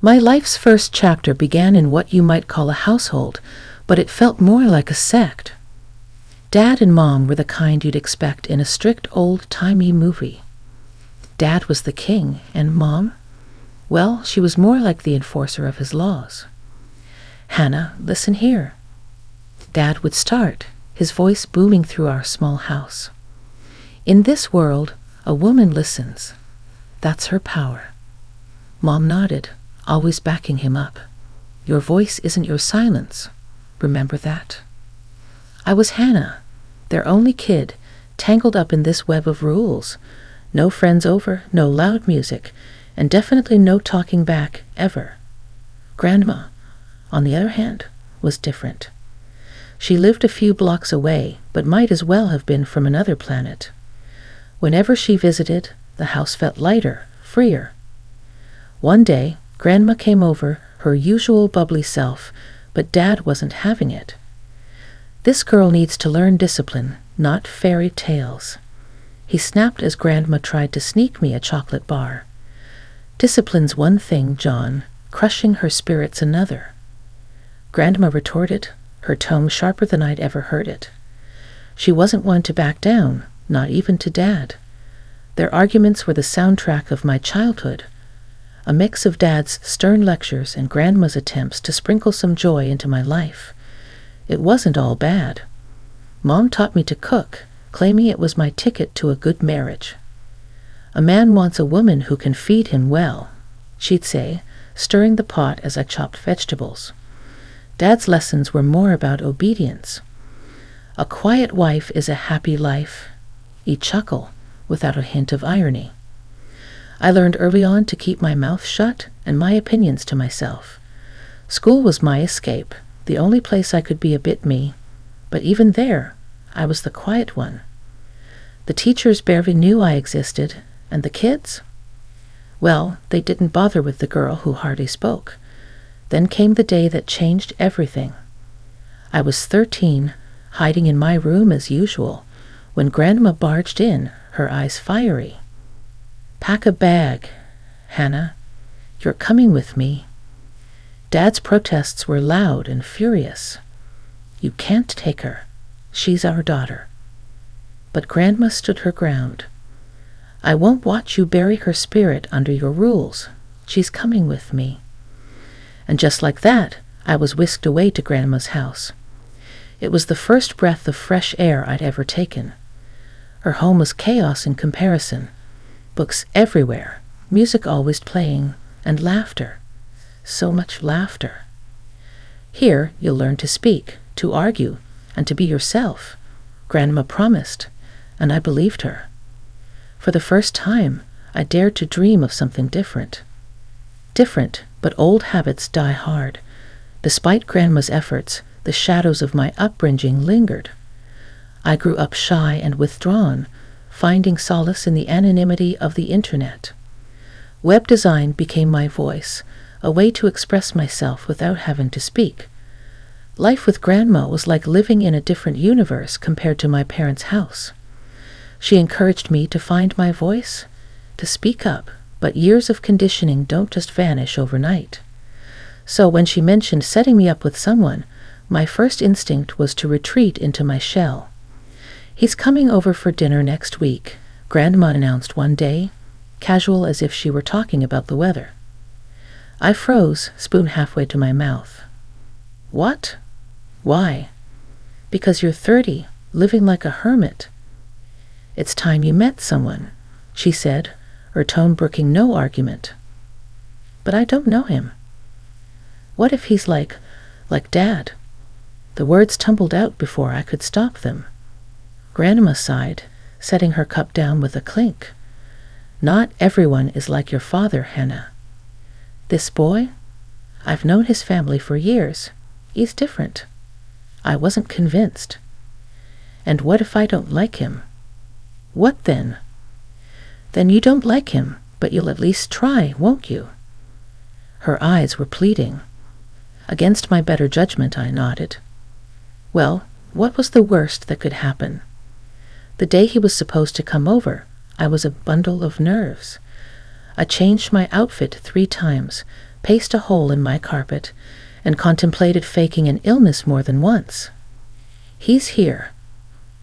My life's first chapter began in what you might call a household, but it felt more like a sect. Dad and Mom were the kind you'd expect in a strict old-timey movie. Dad was the king, and Mom, well, she was more like the enforcer of his laws. "Hannah, listen here." Dad would start, his voice booming through our small house. "In this world, a woman listens. That's her power." Mom nodded, always backing him up. "Your voice isn't your silence. Remember that." I was Hannah, their only kid, tangled up in this web of rules. No friends over, no loud music, and definitely no talking back, ever. Grandma, on the other hand, was different. She lived a few blocks away, but might as well have been from another planet. Whenever she visited, the house felt lighter, freer. One day, Grandma came over, her usual bubbly self, but Dad wasn't having it. "This girl needs to learn discipline, not fairy tales." He snapped as Grandma tried to sneak me a chocolate bar. "Discipline's one thing, John, crushing her spirit's another." Grandma retorted, her tone sharper than I'd ever heard it. She wasn't one to back down, not even to Dad. Their arguments were the soundtrack of my childhood, a mix of Dad's stern lectures and Grandma's attempts to sprinkle some joy into my life. It wasn't all bad. Mom taught me to cook, claiming it was my ticket to a good marriage. "A man wants a woman who can feed him well," she'd say, stirring the pot as I chopped vegetables. Dad's lessons were more about obedience. "A quiet wife is a happy life." He'd chuckle, without a hint of irony. I learned early on to keep my mouth shut and my opinions to myself. School was my escape, the only place I could be a bit me, but even there, I was the quiet one. The teachers barely knew I existed, and the kids? Well, they didn't bother with the girl who hardly spoke. Then came the day that changed everything. I was 13, hiding in my room as usual, when Grandma barged in, her eyes fiery. "Pack a bag, Hannah. You're coming with me." Dad's protests were loud and furious. "You can't take her. She's our daughter." But Grandma stood her ground. "I won't watch you bury her spirit under your rules. She's coming with me." And just like that, I was whisked away to Grandma's house. It was the first breath of fresh air I'd ever taken. Her home was chaos in comparison. Books everywhere, music always playing, and laughter. So much laughter. "Here you'll learn to speak, to argue, and to be yourself," Grandma promised, and I believed her. For the first time, I dared to dream of something different. Different, but old habits die hard. Despite Grandma's efforts, the shadows of my upbringing lingered. I grew up shy and withdrawn, finding solace in the anonymity of the internet. Web design became my voice, a way to express myself without having to speak. Life with Grandma was like living in a different universe compared to my parents' house. She encouraged me to find my voice, to speak up, but years of conditioning don't just vanish overnight. So when she mentioned setting me up with someone, my first instinct was to retreat into my shell. "He's coming over for dinner next week," Grandma announced one day, casual as if she were talking about the weather. I froze, spoon halfway to my mouth. "What? Why?" "Because you're 30, living like a hermit." "It's time you met someone," she said, her tone brooking no argument. "But I don't know him." "What if he's like Dad?" The words tumbled out before I could stop them. Grandma sighed, setting her cup down with a clink. "Not everyone is like your father, Hannah. This boy? I've known his family for years. He's different." I wasn't convinced. "And what if I don't like him?" "What then?" "Then you don't like him, but you'll at least try, won't you?" Her eyes were pleading. Against my better judgment, I nodded. Well, what was the worst that could happen? The day he was supposed to come over, I was a bundle of nerves. I changed my outfit 3 times, paced a hole in my carpet, and contemplated faking an illness more than once. "He's here,"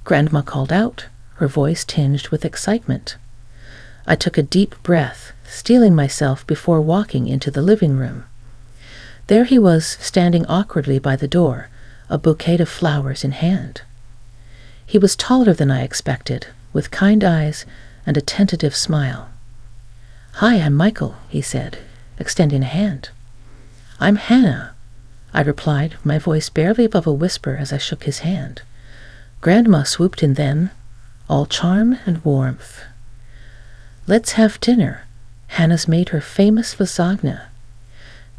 Grandma called out, her voice tinged with excitement. I took a deep breath, steeling myself before walking into the living room. There he was, standing awkwardly by the door, a bouquet of flowers in hand. He was taller than I expected, with kind eyes and a tentative smile. "Hi, I'm Michael," he said, extending a hand. "I'm Hannah," I replied, my voice barely above a whisper as I shook his hand. Grandma swooped in then, all charm and warmth. "Let's have dinner. Hannah's made her famous lasagna."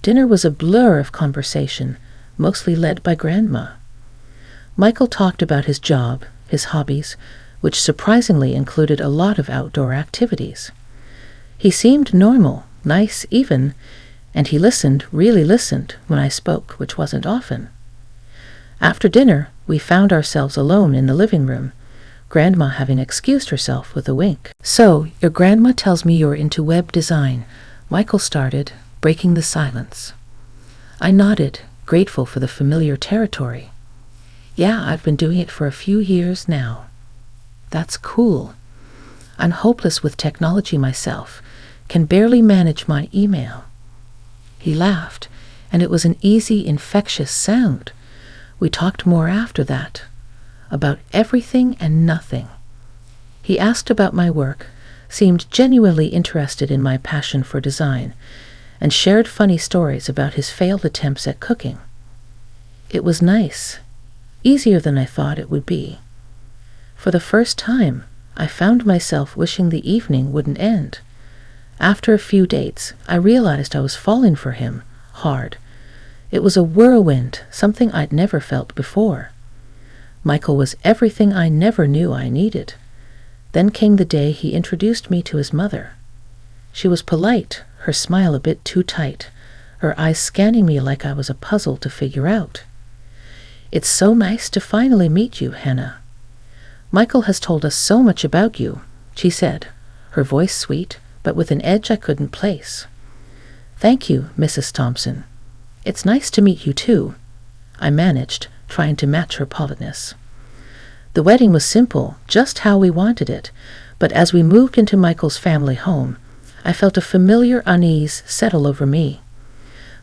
Dinner was a blur of conversation, mostly led by Grandma. Michael talked about his job, his hobbies, which surprisingly included a lot of outdoor activities. He seemed normal, nice even, and he listened, really listened, when I spoke, which wasn't often. After dinner, we found ourselves alone in the living room, Grandma having excused herself with a wink. "So, your grandma tells me you're into web design," Michael started, breaking the silence. I nodded, grateful for the familiar territory. "Yeah, I've been doing it for a few years now." "That's cool. I'm hopeless with technology myself, can barely manage my email." He laughed, and it was an easy, infectious sound. We talked more after that, about everything and nothing. He asked about my work, seemed genuinely interested in my passion for design, and shared funny stories about his failed attempts at cooking. It was nice, easier than I thought it would be. For the first time, I found myself wishing the evening wouldn't end. After a few dates, I realized I was falling for him, hard. It was a whirlwind, something I'd never felt before. Michael was everything I never knew I needed. Then came the day he introduced me to his mother. She was polite, her smile a bit too tight, her eyes scanning me like I was a puzzle to figure out. "It's so nice to finally meet you, Hannah. Michael has told us so much about you," she said, her voice sweet, but with an edge I couldn't place. "Thank you, Mrs. Thompson. It's nice to meet you, too," I managed, trying to match her politeness. The wedding was simple, just how we wanted it, but as we moved into Michael's family home, I felt a familiar unease settle over me.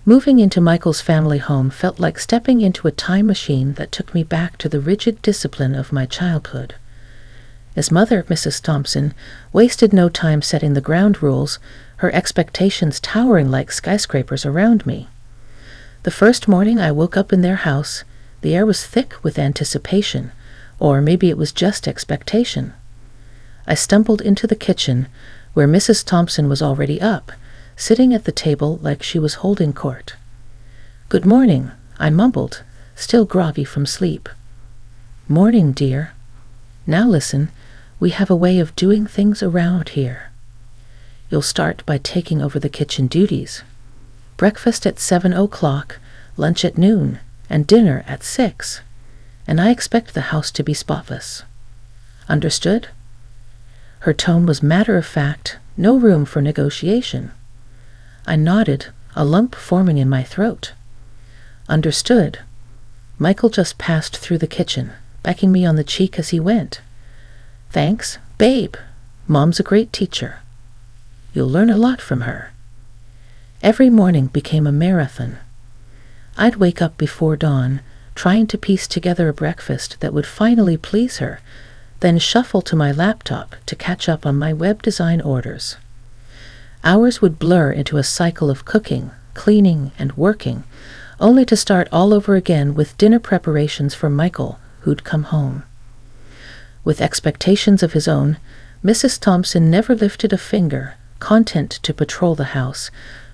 Moving into Michael's family home felt like stepping into a time machine that took me back to the rigid discipline of my childhood. His mother, Mrs. Thompson, wasted no time setting the ground rules, her expectations towering like skyscrapers around me. The first morning I woke up in their house, the air was thick with anticipation, or maybe it was just expectation. I stumbled into the kitchen, where Mrs. Thompson was already up, sitting at the table like she was holding court. "Good morning," I mumbled, still groggy from sleep. "Morning, dear. Now listen, we have a way of doing things around here. You'll start by taking over the kitchen duties. Breakfast at 7 o'clock, lunch at noon, and dinner at 6. And I expect the house to be spotless. Understood?" Her tone was matter-of-fact, no room for negotiation. I nodded, a lump forming in my throat. "Understood." Michael just passed through the kitchen, becking me on the cheek as he went. "Thanks, babe. Mom's a great teacher. You'll learn a lot from her." Every morning became a marathon. I'd wake up before dawn, trying to piece together a breakfast that would finally please her, then shuffle to my laptop to catch up on my web design orders. Hours would blur into a cycle of cooking, cleaning, and working, only to start all over again with dinner preparations for Michael, who'd come home. With expectations of his own, Mrs. Thompson never lifted a finger, content to patrol the house,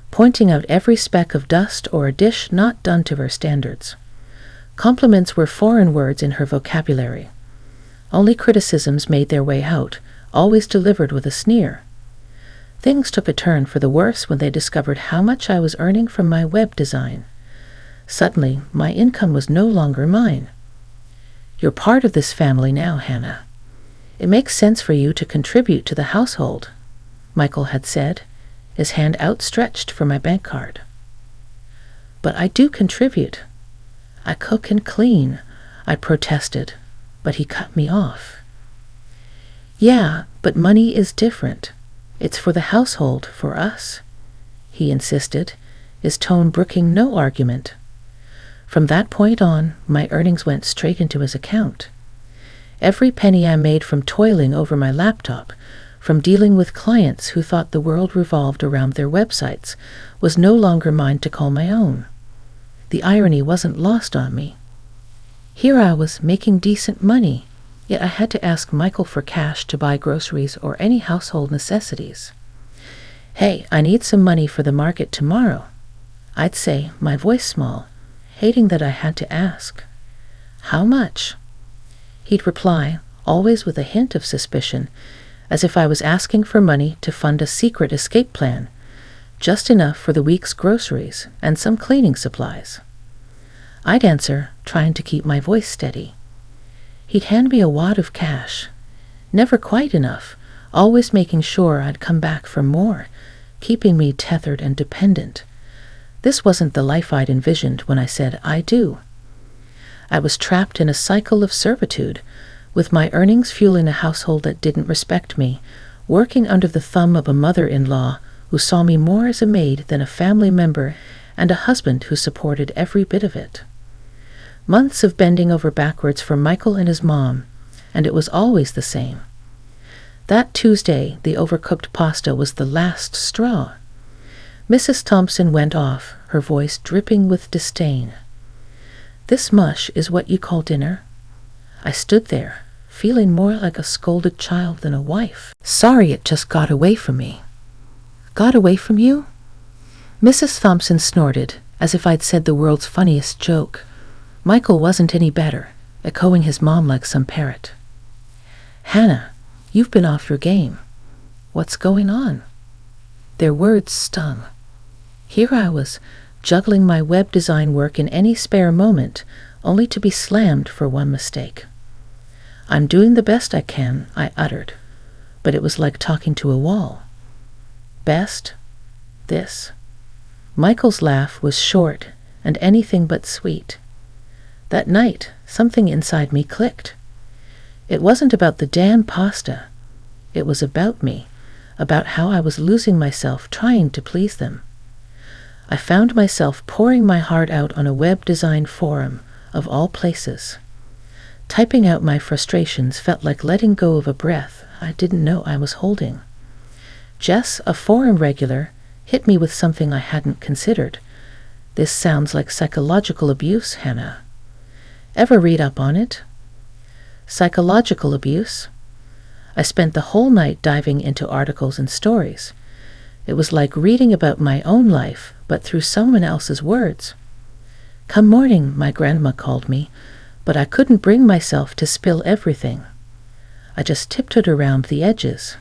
pointing out every speck of dust or a dish not done to her standards. Compliments were foreign words in her vocabulary. Only criticisms made their way out, always delivered with a sneer. Things took a turn for the worse when they discovered how much I was earning from my web design. Suddenly, my income was no longer mine. "You're part of this family now, Hannah. It makes sense for you to contribute to the household," Michael had said, his hand outstretched for my bank card. "But I do contribute. I cook and clean," I protested, but he cut me off. "Yeah, but money is different. It's for the household, for us," he insisted, his tone brooking no argument. From that point on, my earnings went straight into his account. Every penny I made from toiling over my laptop, from dealing with clients who thought the world revolved around their websites, was no longer mine to call my own. The irony wasn't lost on me. Here I was making decent money, yet I had to ask Michael for cash to buy groceries or any household necessities. "Hey, I need some money for the market tomorrow," I'd say, my voice small, hating that I had to ask. "How much?" He'd reply, always with a hint of suspicion, as if I was asking for money to fund a secret escape plan, just enough for the week's groceries and some cleaning supplies. I'd answer, trying to keep my voice steady. He'd hand me a wad of cash, never quite enough, always making sure I'd come back for more, keeping me tethered and dependent. This wasn't the life I'd envisioned when I said "I do." I was trapped in a cycle of servitude, with my earnings fueling a household that didn't respect me, working under the thumb of a mother-in-law who saw me more as a maid than a family member, and a husband who supported every bit of it. Months of bending over backwards for Michael and his mom, and it was always the same. That Tuesday, the overcooked pasta was the last straw. Mrs. Thompson went off, her voice dripping with disdain. "This mush is what you call dinner?" I stood there, feeling more like a scolded child than a wife. Sorry it just got away from me. "Got away from you?" Mrs. Thompson snorted, as if I'd said the world's funniest joke. Michael wasn't any better, echoing his mom like some parrot. "Hannah, you've been off your game. What's going on?" Their words stung. Here I was, juggling my web design work in any spare moment, only to be slammed for one mistake. "I'm doing the best I can," I uttered, but it was like talking to a wall. "Best? This." Michael's laugh was short and anything but sweet. That night, something inside me clicked. It wasn't about the damn pasta. It was about me, about how I was losing myself trying to please them. I found myself pouring my heart out on a web design forum, of all places. Typing out my frustrations felt like letting go of a breath I didn't know I was holding. Jess, a forum regular, hit me with something I hadn't considered. "This sounds like psychological abuse, Hannah. Ever read up on it?" Psychological abuse? I spent the whole night diving into articles and stories. It was like reading about my own life, but through someone else's words. "Come morning," my grandma called me, but I couldn't bring myself to spill everything. I just tiptoed around the edges.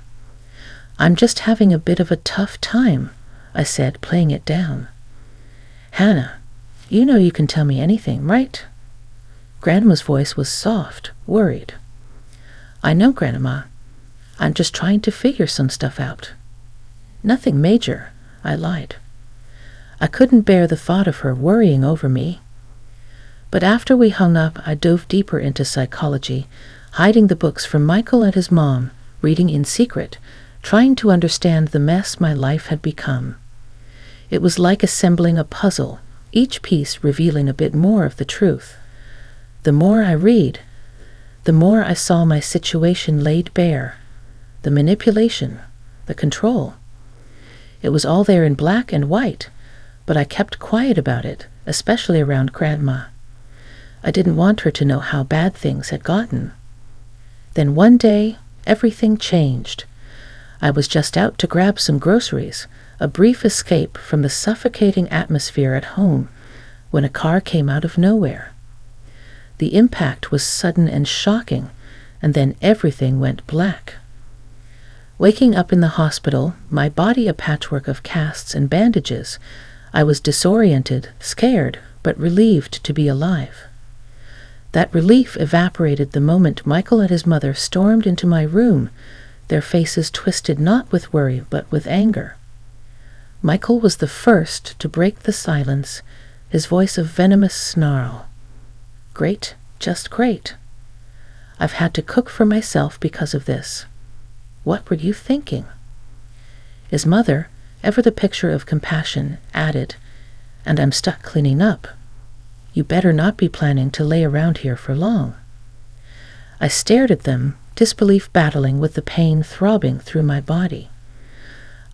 "I'm just having a bit of a tough time," I said, playing it down. "Hannah, you know you can tell me anything, right?" Grandma's voice was soft, worried. "I know, Grandma. I'm just trying to figure some stuff out." "Nothing major," I lied. I couldn't bear the thought of her worrying over me. But after we hung up, I dove deeper into psychology, hiding the books from Michael and his mom, reading in secret, trying to understand the mess my life had become. It was like assembling a puzzle, each piece revealing a bit more of the truth. The more I read, the more I saw my situation laid bare. The manipulation, the control. It was all there in black and white, but I kept quiet about it, especially around Grandma. I didn't want her to know how bad things had gotten. Then one day, everything changed. I was just out to grab some groceries, a brief escape from the suffocating atmosphere at home, when a car came out of nowhere. The impact was sudden and shocking, and then everything went black. Waking up in the hospital, my body a patchwork of casts and bandages, I was disoriented, scared, but relieved to be alive. That relief evaporated the moment Michael and his mother stormed into my room, their faces twisted not with worry but with anger. Michael was the first to break the silence, his voice a venomous snarl. Great, just great. I've had to cook for myself because of this. What were you thinking? His mother, ever the picture of compassion, added, and I'm stuck cleaning up. You better not be planning to lay around here for long. I stared at them, disbelief battling with the pain throbbing through my body.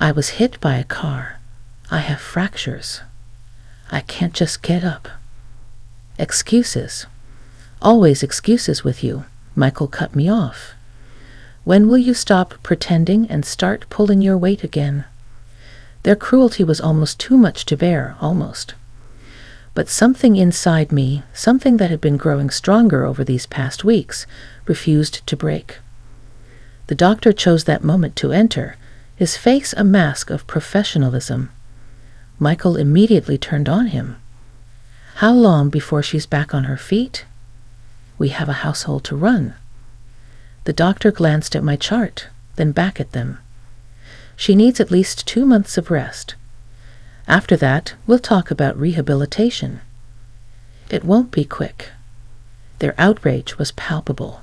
I was hit by a car. I have fractures. I can't just get up. Excuses. Always excuses with you. Michael cut me off. When will you stop pretending and start pulling your weight again? Their cruelty was almost too much to bear, almost. But something inside me, something that had been growing stronger over these past weeks, refused to break. The doctor chose that moment to enter, his face a mask of professionalism. Michael immediately turned on him. How long before she's back on her feet? We have a household to run. The doctor glanced at my chart, then back at them. She needs at least 2 months of rest. After that, we'll talk about rehabilitation. It won't be quick. Their outrage was palpable.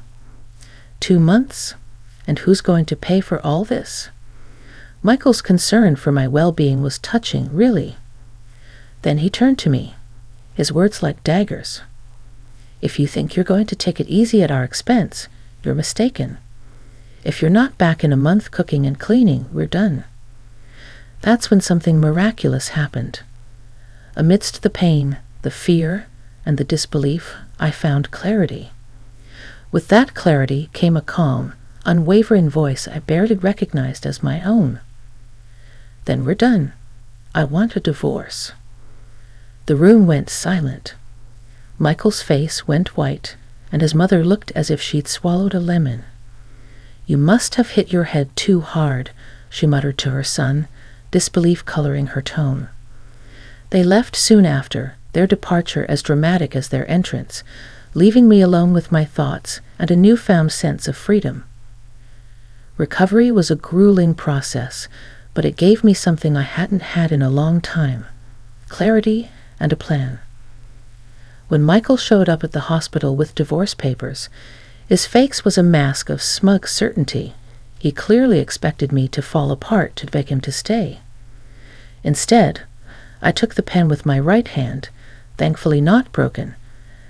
2 months? And who's going to pay for all this? Michael's concern for my well-being was touching, really. Then he turned to me, his words like daggers. If you think you're going to take it easy at our expense, you're mistaken. If you're not back in a month cooking and cleaning, we're done. That's when something miraculous happened. Amidst the pain, the fear, and the disbelief, I found clarity. With that clarity came a calm, unwavering voice I barely recognized as my own. Then we're done. I want a divorce. The room went silent. Michael's face went white, and his mother looked as if she'd swallowed a lemon. You must have hit your head too hard, she muttered to her son, disbelief coloring her tone. They left soon after, their departure as dramatic as their entrance, leaving me alone with my thoughts and a newfound sense of freedom. Recovery was a grueling process, but it gave me something I hadn't had in a long time: clarity and a plan. When Michael showed up at the hospital with divorce papers, his face was a mask of smug certainty. He clearly expected me to fall apart to beg him to stay. Instead, I took the pen with my right hand, thankfully not broken,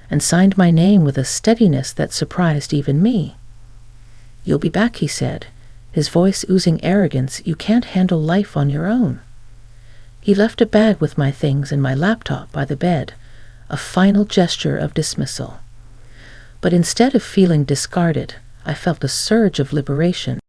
and signed my name with a steadiness that surprised even me. You'll be back, he said, his voice oozing arrogance. You can't handle life on your own. He left a bag with my things and my laptop by the bed, a final gesture of dismissal. But instead of feeling discarded, I felt a surge of liberation.